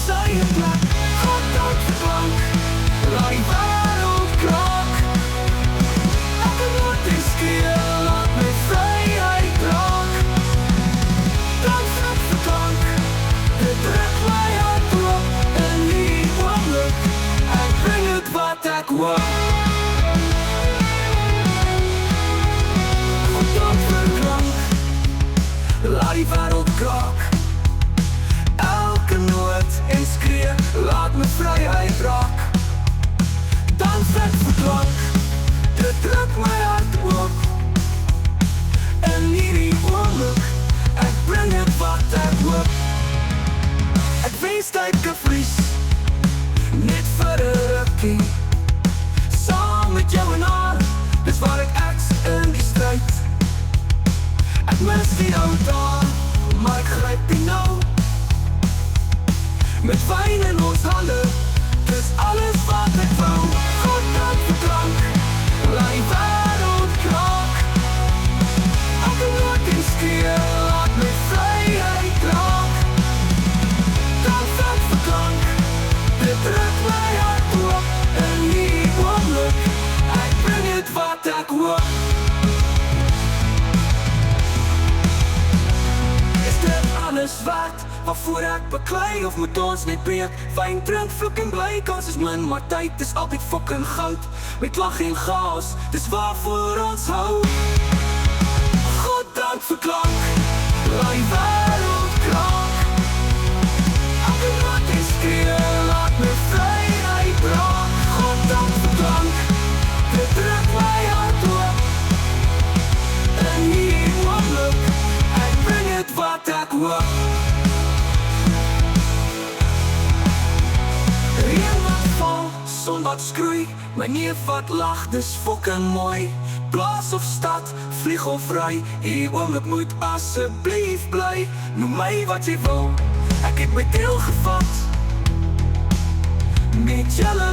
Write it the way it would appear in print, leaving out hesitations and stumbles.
sy eie plek. God dank vir klank, laat die wêreld kraak. Elke woord en skree, laat my vryheid raak. Dank vir klank, dit druk my hart oop. In die oomblik, ek bring het wat ek hoop. God dank vir klank, laat die wêreld kraak. Elke noot en skree, laat my vryheid raak. Dank vir klank, dit druk my hart oop. In hierdie oomblik, ek bring het wat ek hoop. Ek wens tyd kan vries, net vir 'n rukkie. Saam met jou en haar, dis waar ek aks in die stryd. Ek mis die ou dae, maar ek gryp die nou. Met wyn in ons hande, dis alles wat ek wou. God dank vir klank, laat die wêreld kraak. Elke woord en skree, laat my vryheid raak. Dank vir klank, dit druk my hart oop. In die oomblik, ek bring het wat ek hoop. Is dit alles wat waarvoor ek beklei, of moet ons net breek? Wyn drink, vloek en bly, kans is min, maar tyd is altyd fucking goud. Met lag en chaos, dis waarvoor ons hou. God dank vir klank, laat die wêreld kraak. Elke woord en skree, laat my vryheid raak. God dank vir klank, dit druk my hart oop. In die oomblik, ek bring het wat ek hoop. Reën wat val, son wat skroei, my neef wat lag, dis fucking mooi. Plaas of stad, vlieg of ry, hier oomblik moet asseblief bly. Noem my wat jy wil, ek het my deel gevat. Met julle